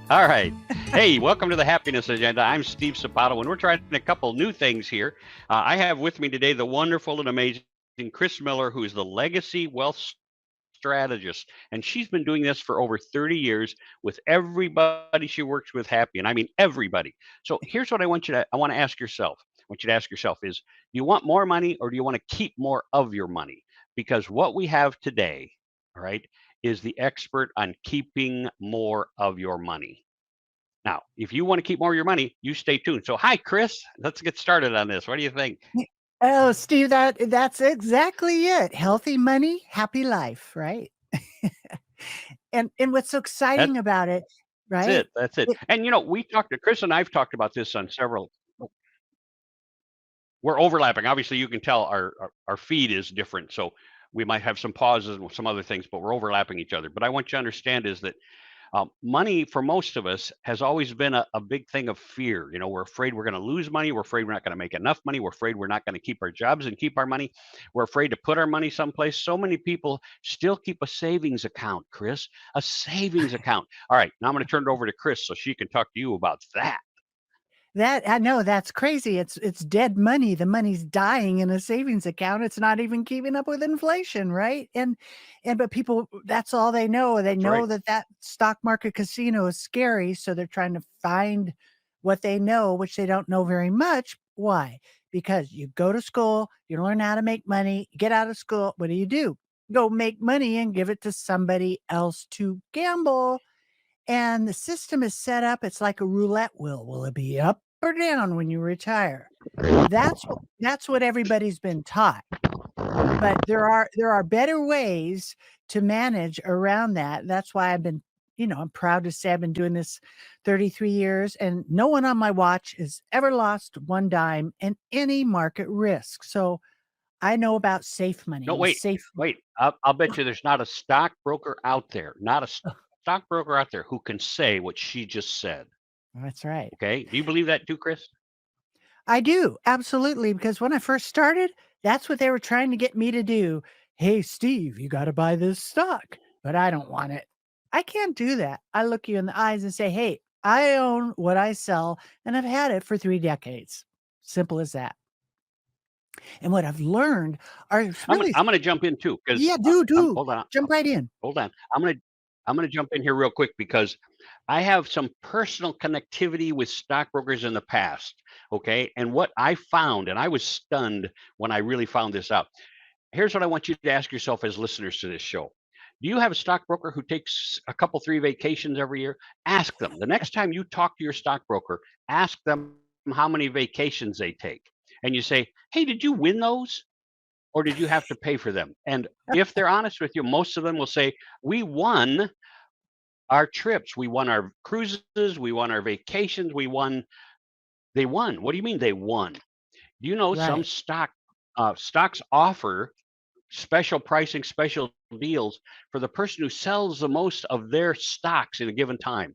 All right. Hey, welcome to the Happiness Agenda. I'm Steve Sepato, and we're trying a couple new things here. I have with me today the wonderful and amazing Kris Miller, who is the Legacy Wealth Strategist. And she's been doing this for over 30 years with everybody she works with happy. And I mean everybody. So here's what I want to ask yourself. I want you to ask yourself is, do you want more money or do you want to keep more of your money? Because what we have today, all right, is the expert on keeping more of your money. Now, if you want to keep more of your money, you stay tuned. So, hi, Kris. Let's get started on this. What do you think? Oh, Steve, that's exactly it. Healthy money, happy life, right? And what's so That's exciting about it, right? it. That's it. It And we talked to Kris and I've talked about this on several. We're overlapping. Obviously, you can tell our feed is different, so we might have some pauses and some other things, but we're overlapping each other. But I want you to understand is that money for most of us has always been a big thing of fear. We're afraid we're going to lose money. We're afraid we're not going to make enough money. We're afraid we're not going to keep our jobs and keep our money. We're afraid to put our money someplace. So many people still keep a savings account, Kris, a savings account. All right, now I'm going to turn it over to Kris so she can talk to you about that. that I know that's crazy. It's dead money. The money's dying in a savings account. It's not even keeping up with inflation, right? And but people, that's all they know. They That's right. know that stock market casino is scary, so they're trying to find what they know, which they don't know very much. Why? Because you go to school, you learn how to make money, you get out of school, what do? Go make money and give it to somebody else to gamble. And the system is set up, it's like a roulette wheel. Will it be up or down when you retire? That's what everybody's been taught. But there are better ways to manage around that. That's why I'm proud to say I've been doing this 33 years, and no one on my watch has ever lost one dime in any market risk. So I know about safe money No, and wait, safe. wait. I'll bet you there's not a stockbroker out there, not a stockbroker out there who can say what she just said. That's right. Okay. Do you believe that too, Kris? I do, absolutely, because when I first started, that's what they were trying to get me to do. "Hey, Steve, you gotta buy this stock," but I don't want it. I can't do that. I look you in the eyes and say, "Hey, I own what I sell, and I've had it for 3 decades." Simple as that. And what I've learned are I'm gonna really. I'm gonna jump in too because Yeah, do. hold on, Jump right in. hold on. I'm gonna jump in here real quick because I have some personal connectivity with stockbrokers in the past. Okay, and what I found, and I was stunned when I really found this out. Here's what I want you to ask yourself as listeners to this show. Do you have a stockbroker who takes a couple, three vacations every year? Ask them. The next time you talk to your stockbroker, ask them how many vacations they take. And you say, hey, did you win those? Or did you have to pay for them? And if they're honest with you, most of them will say, we won our trips, we won our cruises, we won our vacations, they won. What do you mean they won? Do you know some Right. stocks offer special pricing, special deals for the person who sells the most of their stocks in a given time?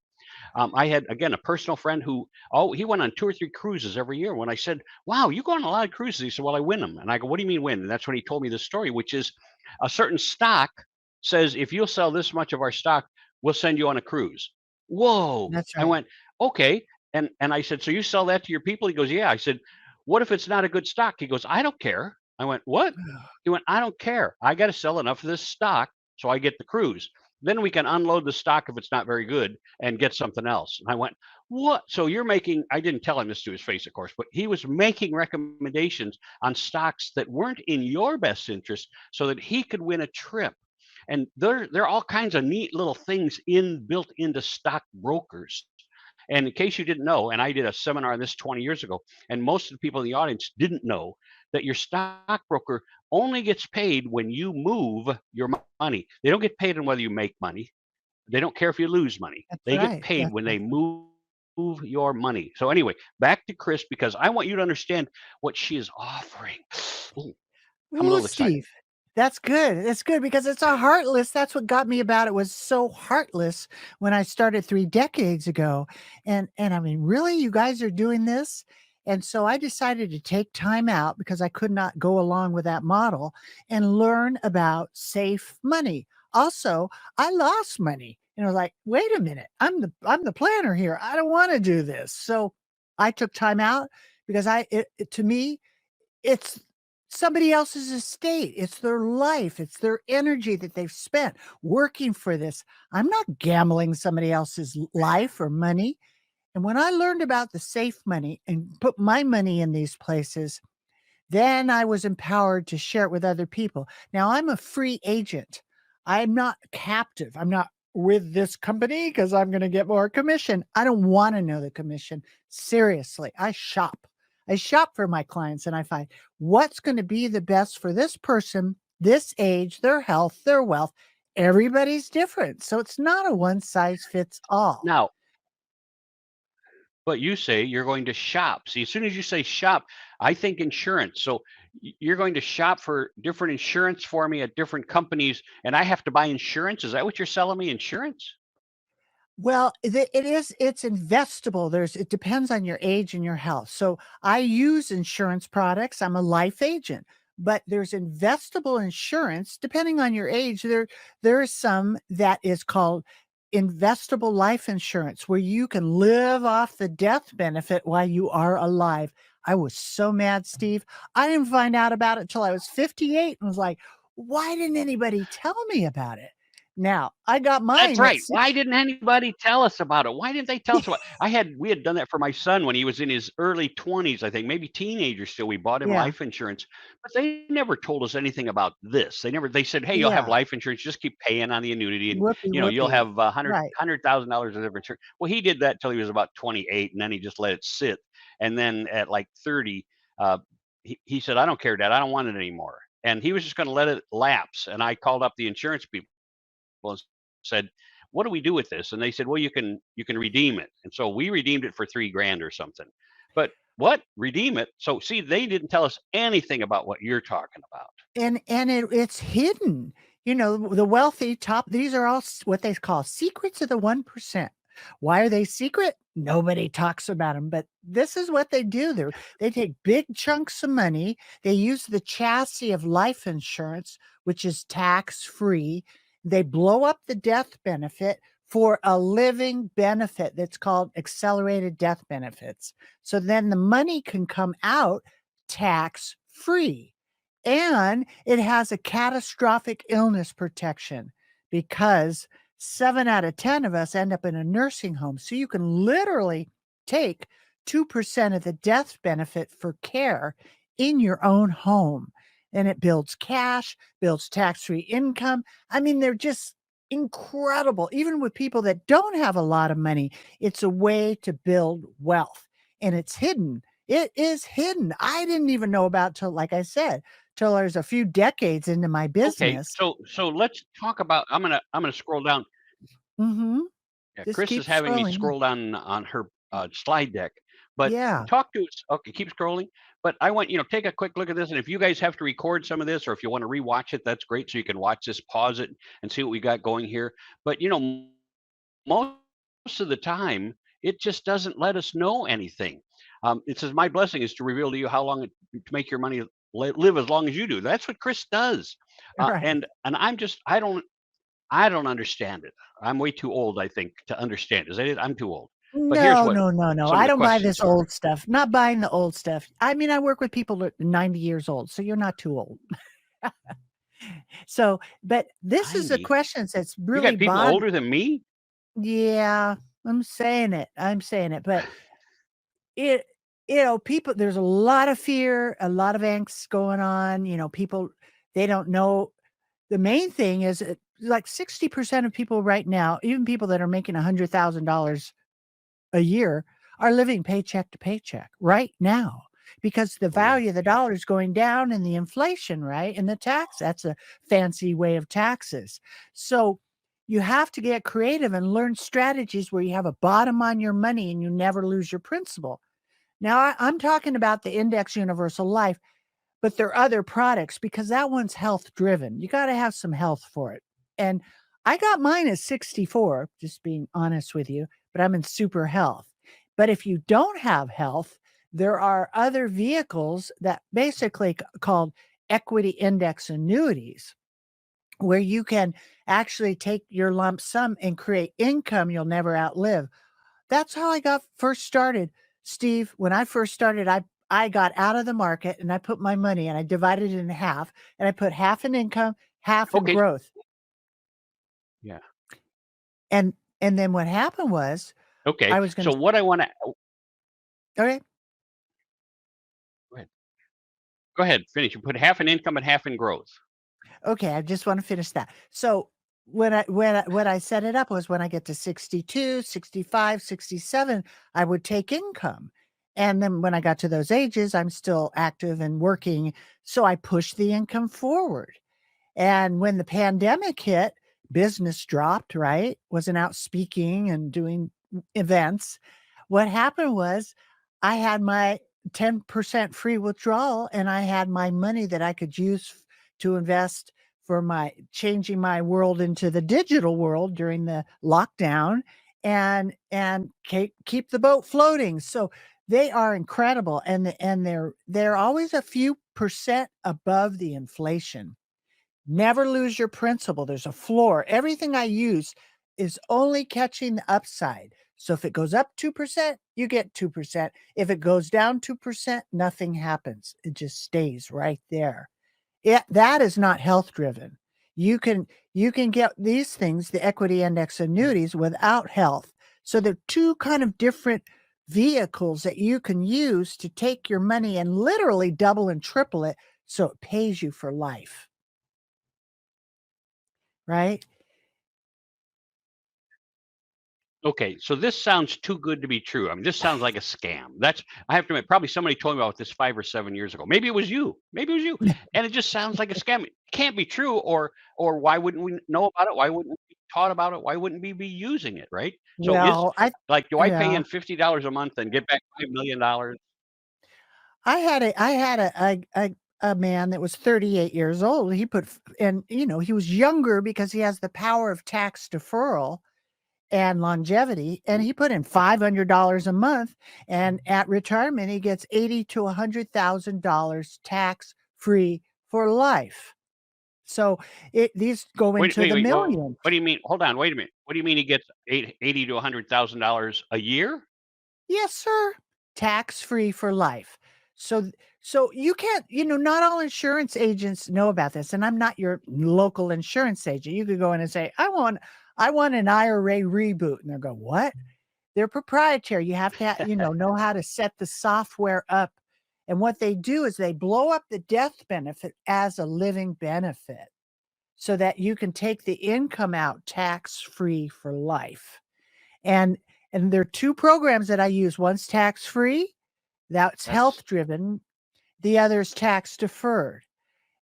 I had again a personal friend who he went on two or three cruises every year. When I said, "Wow, you go on a lot of cruises," he said, "Well, I win them." And I go, "What do you mean win?" And that's when he told me this story, which is a certain stock says if you'll sell this much of our stock, we'll send you on a cruise. Whoa! That's I right. went, okay. And I said, so you sell that to your people? He goes, yeah. I said, what if it's not a good stock? He goes, I don't care. I went, what? He went, I don't care. I got to sell enough of this stock so I get the cruise. Then we can unload the stock if it's not very good and get something else. And I went, what? So you're making, I didn't tell him this to his face, of course, but he was making recommendations on stocks that weren't in your best interest so that he could win a trip. And there are all kinds of neat little things built into stock brokers. And in case you didn't know, and I did a seminar on this 20 years ago, and most of the people in the audience didn't know that your stockbroker only gets paid when you move your money. They don't get paid on whether you make money. They don't care if you lose money. That's They get right. paid That's when right. they move your money. So anyway, back to Kris because I want you to understand what she is offering. Ooh, I'm a Ooh, little excited. Steve, that's good. That's good because it's a heartless. That's what got me about it was so heartless when I started 3 decades ago. And I mean, really, you guys are doing this? And so I decided to take time out because I could not go along with that model and learn about safe money. Also, I lost money And I was like, "Wait a minute. I'm the planner here. I don't wanna do this." So, I took time out because to me, it's somebody else's estate. It's their life. It's their energy that they've spent working for this. I'm not gambling somebody else's life or money. And when I learned about the safe money and put my money in these places, then I was empowered to share it with other people. Now I'm a free agent. I'm not captive. I'm not with this company because I'm going to get more commission. I don't want to know the commission. Seriously, I shop. I shop for my clients and I find what's going to be the best for this person, this age, their health, their wealth. Everybody's different. So it's not a one size fits all. Now, but you say you're going to shop. See, as soon as you say shop, I think insurance. So you're going to shop for different insurance for me at different companies, and I have to buy insurance. Is that what you're selling me? Insurance? Well, it's investable. It depends on your age and your health. So I use insurance products. I'm a life agent, but there's investable insurance depending on your age. There is some that is called investable life insurance where you can live off the death benefit while you are alive. I was so mad, Steve. I didn't find out about it till I was 58 and was like, why didn't anybody tell me about it? Now, I got That's mine at right. Why didn't anybody tell us about it? Why didn't they tell us about it? We had done that for my son when he was in his early 20s, I think, maybe teenager still. We bought him Yeah. life insurance, but they never told us anything about this. They said, "Hey, you'll have Yeah. life insurance, just keep paying on the annuity and Whoopee, you'll whoopee. have a hundred Right. $100,000 of insurance." Well, he did that till he was about 28 and then he just let it sit. And then at like 30, uh, he said, "I don't care, Dad. I don't want it anymore." And he was just going to let it lapse. And I called up the insurance people and said, "What do we do with this?" And they said, "Well, you can redeem it." And so we redeemed it for 3 grand or something. But what? Redeem it? So see, they didn't tell us anything about what you're talking about. It's hidden. You know, the wealthy top these are all what they call secrets of the 1%. Why are they secret? Nobody talks about them, but this is what they do. They take big chunks of money. They use the chassis of life insurance, which is tax free. They blow up the death benefit for a living benefit that's called accelerated death benefits. So then the money can come out tax free. And it has a catastrophic illness protection because 7 out of 10 of us end up in a nursing home. So you can literally take 2% of the death benefit for care in your own home. And it builds cash, builds tax free income. I mean, they're just incredible. Even with people that don't have a lot of money, it's a way to build wealth and it's hidden. It is hidden. I didn't even know about till, like I said, till there's a few decades into my Okay, business. so let's talk about. I'm gonna scroll down. Mhm. Yeah, Just Kris keep is having me scrolling. scroll down on her slide deck, but Yeah. talk to us. Okay, keep scrolling. But I want take a quick look at this, and if you guys have to record some of this, or if you want to rewatch it, that's great. So you can watch this, pause it, and see what we got going here. But most of the time, it just doesn't let us know anything. It says, "My blessing is to reveal to you how long to make your money live as long as you do." That's what Kris does, Right. and I don't understand it. I'm way too old, I think, to understand. Is that it? I'm too old. But here's No, what no, no, no. some of I the don't buy questions this are. old stuff. Not buying the old stuff. I mean, I work with people that are 90 years old, so you're not too old. So, but this is a 90. question that's You really got people older than me? yeah, I'm saying it. I'm saying it. But it people there's a lot of fear, a lot of angst going on. People they don't know. The main thing is like 60% of people right now, even people that are making $100,000 a year, are living paycheck to paycheck right now because the Oh, yeah. value of the dollar is going down and the inflation, right? And the tax, that's a fancy way of taxes. So you have to get creative and learn strategies where you have a bottom on your money and you never lose your principal. Now, I'm talking about the Index Universal Life, but there are other products because that one's health driven. You got to have some health for it. And I got mine at 64, just being honest with you, but I'm in super health. But if you don't have health, there are other vehicles that basically called equity index annuities where you can actually take your lump sum and create income you'll never outlive. That's how I got first started. Steve, when I first started, I got out of the market and I put my money and I divided it in half and I put half in income, half in Okay. growth. Yeah. And and then what happened was Okay. I was gonna So what I want to okay, go ahead. Go ahead. Finish. You put half in income and half in growth. okay, I just wanna finish that. So when I set it up was when I get to 62, 65, 67, I would take income. And then when I got to those ages, I'm still active and working, so I pushed the income forward. And when the pandemic hit, business dropped, right? Wasn't out speaking and doing events. What happened was I had my 10% free withdrawal and I had my money that I could use to invest for my changing my world into the digital world during the lockdown and keep the boat floating. So they are incredible and they're always a few percent above the inflation. Never lose your principal. There's a floor. Everything I use is only catching the upside. So if it goes up 2%, you get 2%. If it goes down 2%, nothing happens. It just stays right there. That is not health driven. You can get these things, the equity index annuities, without health. So they're two kind of different vehicles that you can use to take your money and literally double and triple it so it pays you for life, right? Okay, so this sounds too good to be true. I mean, this sounds like a scam. That's I have to admit, probably somebody told me about this 5 or 7 years ago. Maybe it was you. Maybe it was you. And it just sounds like a scam. It can't be true, or why wouldn't we know about it? Why wouldn't we be taught about it? Why wouldn't we be using it, right? So is Well, I like, do I pay yeah. in $50 a month and get back $5,000,000? I had a man that was 38 years old. He put f and, he was younger because he has the power of tax deferral and longevity, and Mhm. he put in $500 a month, and at retirement, he gets 80 to $100,000 tax-free for life. So, these go Wait, into wait, the wait. millions. What do you mean? Hold on, wait a minute. What do you mean he gets 80 to $100,000 a year? Yes, sir. Tax-free for life. So so you can't not all insurance agents know about this, and I'm not your local insurance agent. You could go in and say, "I want an IRA reboot," and they'll go, "What?" They're proprietary. You have to know how to set the software up, and what they do is they blow up the death benefit as a living benefit so that you can take the income out tax-free for life. And and there are 2 programs that I use. One's tax-free, that's Yes. health driven, the other's tax deferred.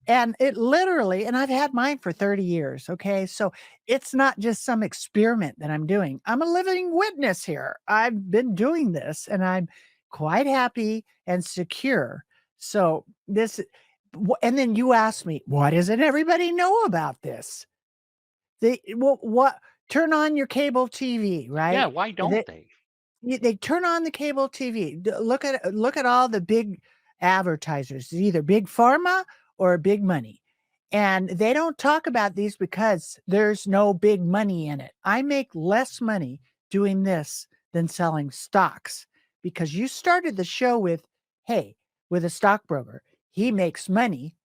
And it literally and I've had mine for 30 years, okay? So it's not just some experiment that I'm doing. I'm a living witness here. I've been doing this and I'm quite happy and secure. So this and then you ask me, "Why doesn't everybody know about this?" Well, what turn on your cable TV, Yeah, right? why don't they? They turn on the cable TV. Look at all the big advertisers, either big pharma or big money. And they don't talk about these because there's no big money in it. I make less money doing this than selling stocks because you started the show with, hey, with a stockbroker, he makes money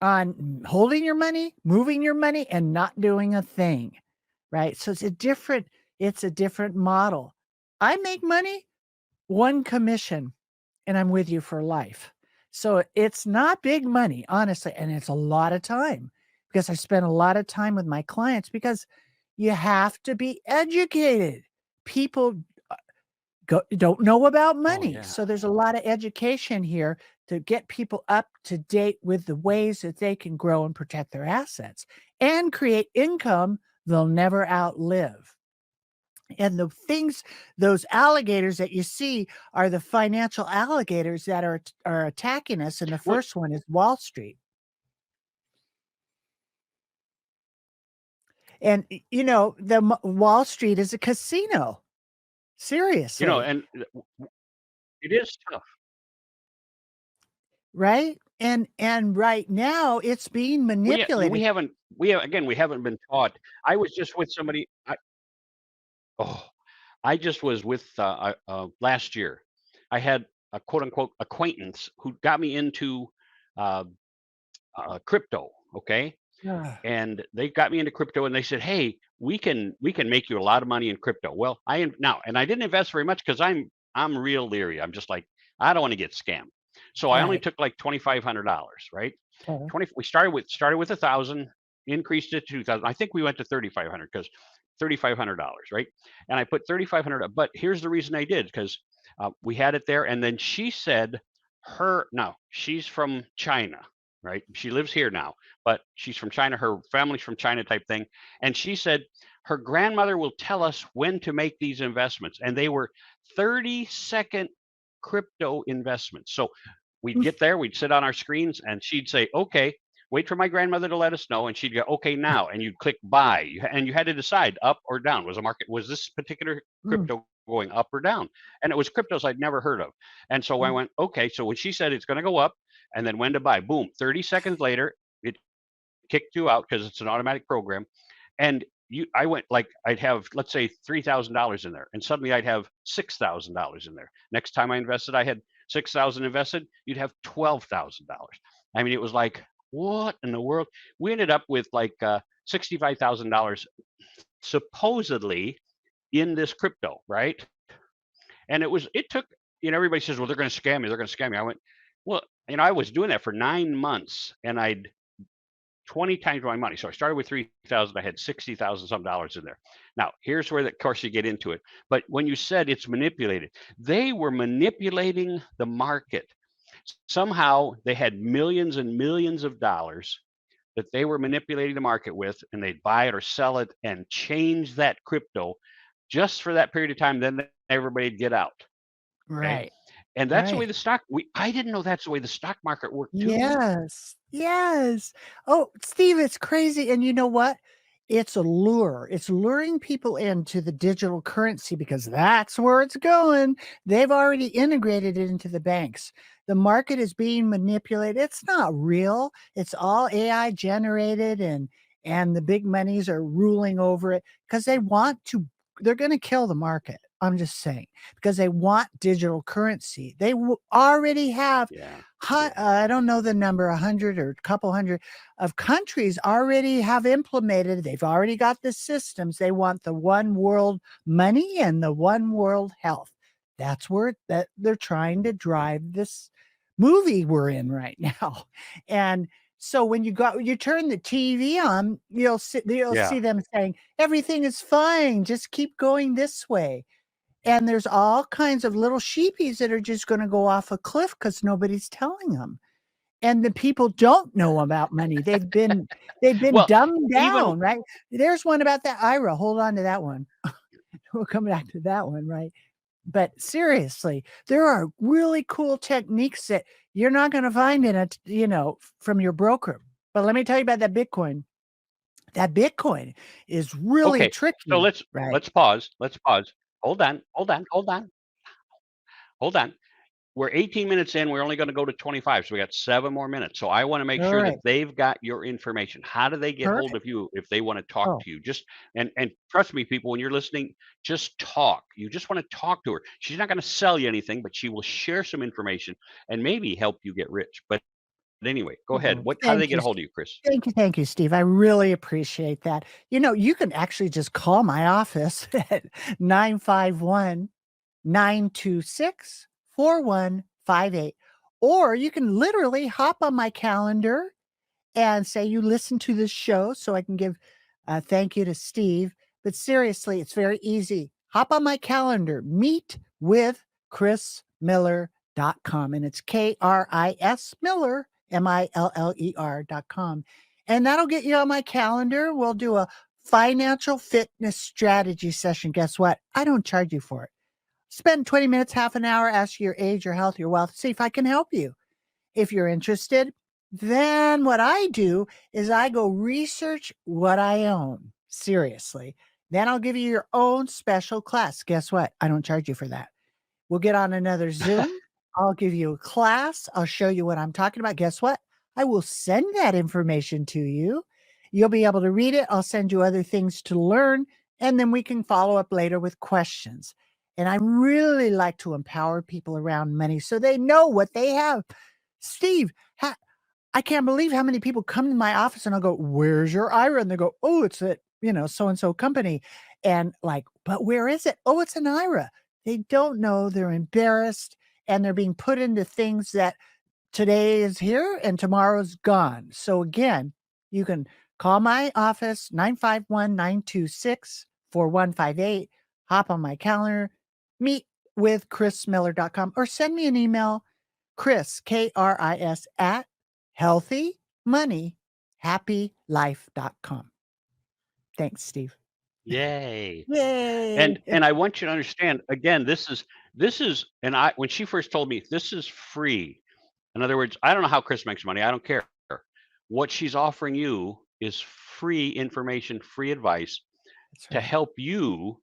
on holding your money, moving your money, and not doing a thing, right? So it's a different model. I make money, 1 commission, and I'm with you for life. So it's not big money, honestly, and it's a lot of time because I spend a lot of time with my clients because you have to be educated. People don't know about Oh, money. yeah. So there's a lot of education here to get people up to date with the ways that they can grow and protect their assets and create income they'll never outlive. And those alligators that you see are the financial alligators that are attacking us. And the Well, first one is Wall Street. And Wall Street is a casino. Seriously, and it is tough. right? And right now, it's being We manipulated. haven't we have again, we haven't been taught. I was just with somebody oh, I just was with, last year. I had a quote unquote acquaintance who got me into, uh, crypto, okay? Ugh, And they got me into crypto and they said, "Hey, we can make you a lot of money in crypto." Well, I didn't invest very much because I'm real leery. I'm just like, I don't want to get scammed. So I only right. took like $2,500, right? Okay. 20 we started with 1,000, increased it to 2,000. I think we went to 3,500 because $3,500, right? And I put 3,500 up. But here's the reason I did because we had it there. And then she said, no, she's from China, right? She lives here now, but she's from China. Her family's from China type thing. And she said her grandmother will tell us when to make these investments. And they were 30-second crypto investments. So we'd get there, we'd sit on our screens, and she'd say, "Okay, wait for my grandmother to let us know." And she'd go, "Okay, now." And you'd click buy. And you had to decide up or down. Was this particular Mm, crypto going up or down? And it was cryptos I'd never heard of. And so I mm, went, okay. So when she said it's going to go up and then when to buy, boom, 30 seconds later, it kicked you out because it's an automatic program. And I went like I'd have, let's say, $3,000 in there, and suddenly I'd have $6,000 in there. Next time I invested, I had 6,000 invested. You'd have $12,000. I mean, it was like, what in the world? We ended up with like $65,000 supposedly in this crypto, right? And it took, everybody says, well, they're going to scam me. They're going to scam me. I went, well, I was doing that for 9 months and I'd 20 times my money. So I started with 3,000. I had 60,000 some dollars in there. Now, here's where, of course, you get into it. But when you said it's manipulated, they were manipulating the market. Somehow they had millions and millions of dollars that they were manipulating the market with, and they'd buy it or sell it and change that crypto just for that period of time. Then everybody'd get out. Okay. right. And that's the way Right. the I didn't know that's the way the stock market worked too. Yes. Yes. Oh, Steve, it's crazy. And you know what? It's a lure. It's luring people into the digital currency because that's where it's going. They've already integrated it into the banks. The market is being manipulated. It's not real. It's all AI generated and the big monies are ruling over it because they're going to kill the market. I'm just saying because they want digital currency. They already have Yeah. I don't know the number, 100 or a couple hundred of countries already have implemented. They've already got the systems. They want the one world money and the one world health. That's where that they're trying to drive this movie we're in right now. And so when you turn the TV on, you'll Yeah. see them saying everything is fine. Just keep going this way. And there's all kinds of little sheepies that are just gonna go off a cliff because nobody's telling them. And the people don't know about money. They've been Well, dumbed even down, right? There's one about that IRA. Hold on to that one. We'll come back to that one, right? But seriously, there are really cool techniques that you're not gonna find in from your broker. But let me tell you about that Bitcoin. That Bitcoin is really okay. So tricky, let's right? let's pause. Let's pause. Hold on. Hold on. Hold on. Hold on. We're 18 minutes in. We're only going to go to 25. So we got 7 more minutes. So I want to make sure that Alright, they've got your information. How do they get hold perfect. of you if they want to talk Oh. to you? Just and trust me, people, when you're listening, just talk. You just want to talk to her. She's not going to sell you anything, but she will share some information and maybe help you get rich. But anyway, go ahead. Oh, How do they thank get you, a hold Ste of you, Chris? thank you, Steve. I really appreciate that. You can actually just call my office at 951-926-4158, or you can literally hop on my calendar and say you listen to this show so I can give a thank you to Steve. But seriously, it's very easy. Hop on my calendar, meet with chrismiller.com. And it's Kris Miller, Miller.com. And that'll get you on my calendar. We'll do a financial fitness strategy session. Guess what? I don't charge you for it. Spend 20 minutes, half an hour, ask your age, your health, your wealth, see if I can help you. If you're interested, then what I do is I go research what I own. Seriously. Then I'll give you your own special class. Guess what? I don't charge you for that. We'll get on another Zoom I'll give you a class. I'll show you what I'm talking about. Guess what? I will send that information to you. You'll be able to read it. I'll send you other things to learn, and then we can follow up later with questions. And I really like to empower people around money so they know what they have. Steve, I can't believe how many people come to my office and I'll go, "Where's your IRA?" And they go, "Oh, it's at, so and so company." And like, "But where is it?" "Oh, it's an IRA." They don't know, they're embarrassed, and they're being put into things that today is here and tomorrow's gone. So again, you can call my office 951-926-4158, hop on my calendar, meet with chrismiller.com, or send me an email, Kris, Kris, at healthymoneyhappylife.com. Thanks, Steve. Yay. And Yay. and I want you to understand, again, this is and I when she first told me, "This is free." In other words, I don't know how Chris makes money, I don't care. What she's offering you is free information, free advice That's to right. help you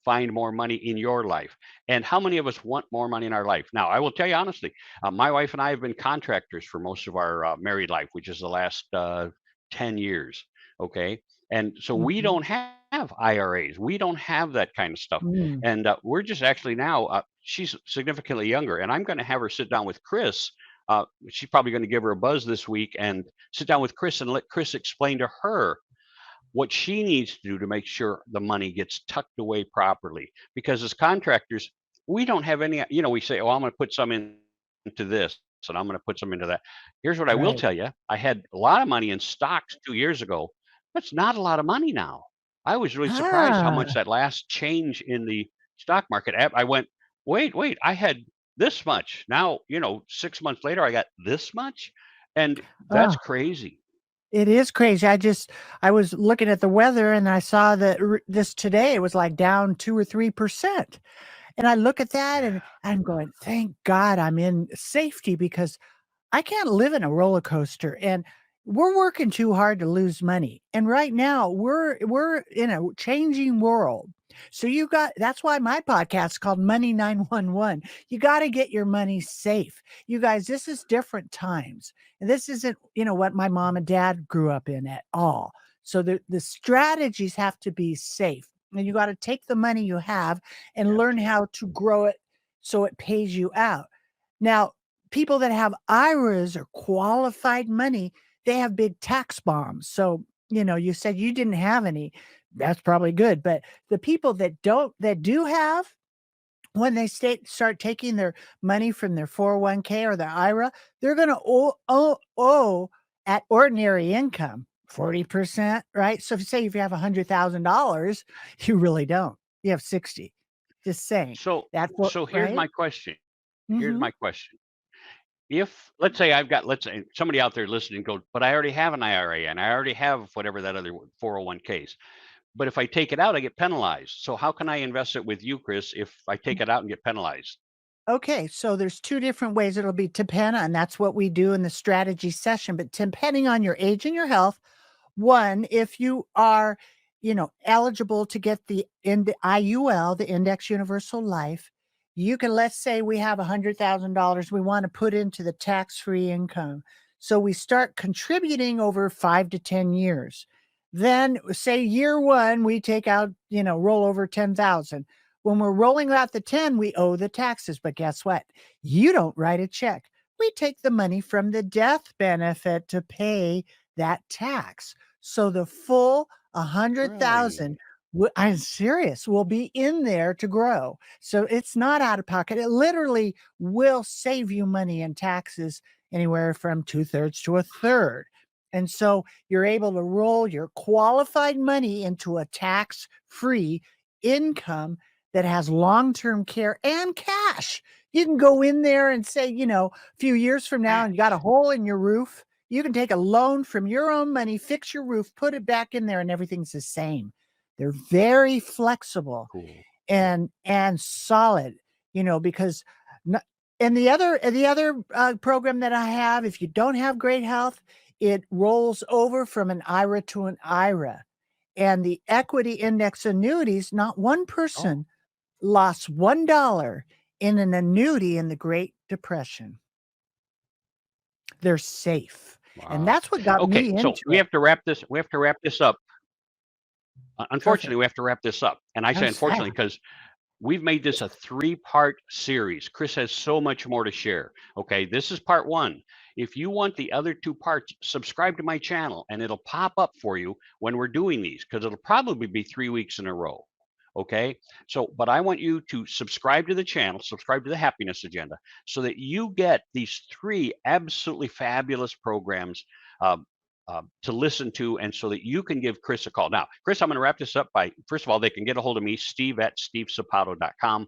find more money in your life. And how many of us want more money in our life? Now, I will tell you honestly, my wife and I have been contractors for most of our married life, which is the last 10 years. Okay. And so we Mhm. don't have IRAs. We don't have that kind of stuff. Mm. And we're just actually now, she's significantly younger, and I'm going to have her sit down with Chris. She's probably going to give her a buzz this week and sit down with Chris and let Chris explain to her what she needs to do to make sure the money gets tucked away properly. Because as contractors, we don't have any, we say, oh, I'm going to put some into this and I'm going to put some into that. Here's what I will Right. tell you. I had a lot of money in stocks 2 years ago. That's not a lot of money now. I was really surprised how much Ah. that last change in the stock market, I went, wait, I had this much. Now, 6 months later, I got this much. And that's Oh. crazy. It is crazy. I was looking at the weather and I saw that this today it was like down 2 or 3%. And I look at that and I'm going, "Thank God I'm in safety because I can't live in a roller coaster, and we're working too hard to lose money. And right now, we're in a changing world. So you got that's why my podcast is called Money 911. You got to get your money safe. You guys, this is different times. And this isn't, what my mom and dad grew up in at all. So the strategies have to be safe. And you got to take the money you have and Yes. learn how to grow it so it pays you out. Now, people that have IRAs or qualified money, they have big tax bombs. So, you said you didn't have any. That's probably good. But the people that do have, when they start taking their money from their 401k or their IRA, they're going to owe at ordinary income 40%, right? So if you have $100,000, you really don't. You have 60. Just saying. So That's what, so here's right? my question. Here's Hmm. my question. If let's say somebody out there listening goes, but I already have an IRA and I already have whatever that other 401ks. But if I take it out, I get penalized. So how can I invest it with you, Chris, if I take it out and get penalized? Okay, so there's 2 different ways it'll be depend and that's what we do in the strategy session, but depending on your age and your health, one, if you are, eligible to get the IUL, the Index Universal Life, you can let's say we have $100,000 we wanna put into the tax-free income. So we start contributing over 5 to 10 years. Then say year 1, we take out, roll over 10,000. When we're rolling out the 10, we owe the taxes, but guess what? You don't write a check. We take the money from the death benefit to pay that tax. So the full 100,000 Really? I'm serious, will be in there to grow. So it's not out of pocket. It literally will save you money in taxes anywhere from 2/3 to a third. And so you're able to roll your qualified money into a tax-free income that has long-term care and cash. You can go in there and say, a few years from now and you got a hole in your roof, you can take a loan from your own money, fix your roof, put it back in there, and everything's the same. They're very flexible Cool. and solid, because no and the other program that I have, if you don't have great health, it rolls over from an IRA to an IRA. And the equity index annuities, not one Oh, person lost $1 in an annuity in the Great depression. They're safe, and Wow. that's what got Okay, me so into we it. have to wrap this. We have to wrap this up. Unfortunately, Perfect. we have to wrap this up. And I How say sad. unfortunately because we've made this a three-part series. Kris has so much more to share. Okay, this is part one. If you want the other two parts, subscribe to my channel and it'll pop up for you when we're doing these because it'll probably be 3 weeks in a row. Okay, so but I want you to subscribe to the channel, subscribe to the Happiness Agenda, so that you get these three absolutely fabulous programs. um, to listen to, and so that you can give Kris a call. Now, Kris, I'm going to wrap this up by, first of all, they can get a hold of me, steve@stevesepato.com.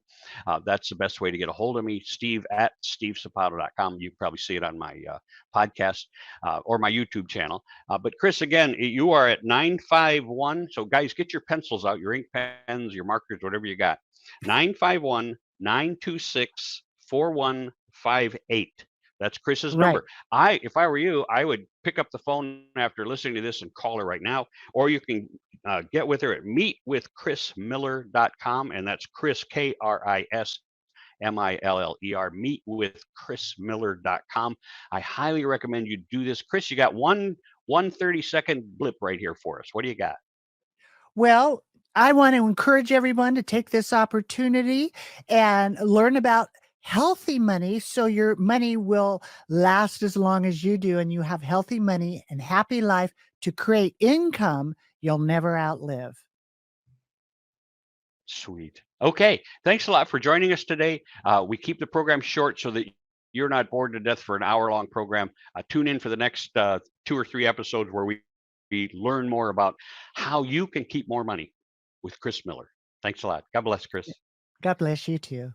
That's the best way to get a hold of me, steve@stevesepato.com. You probably see it on my podcast or my YouTube channel. But Kris, again, you are at 951. So guys, get your pencils out, your ink pens, your markers, whatever you got. 951-926-4158. That's Kris's Right. number. If I were you, I would pick up the phone after listening to this and call her right now. Or you can get with her at meetwithkrismiller.com, and that's Kris, KrisMiller, meetwithkrismiller.com. I highly recommend you do this. Kris, you got one 30-second blip right here for us. What do you got? Well, I want to encourage everyone to take this opportunity and learn about healthy money so your money will last as long as you do and you have healthy money and happy life to create income you'll never outlive. Sweet. Okay. Thanks a lot for joining us today. We keep the program short so that you're not bored to death for an hour-long program. Tune in for the next 2 or 3 episodes where we learn more about how you can keep more money with Kris Miller. Thanks a lot. God bless, Kris. God bless you too.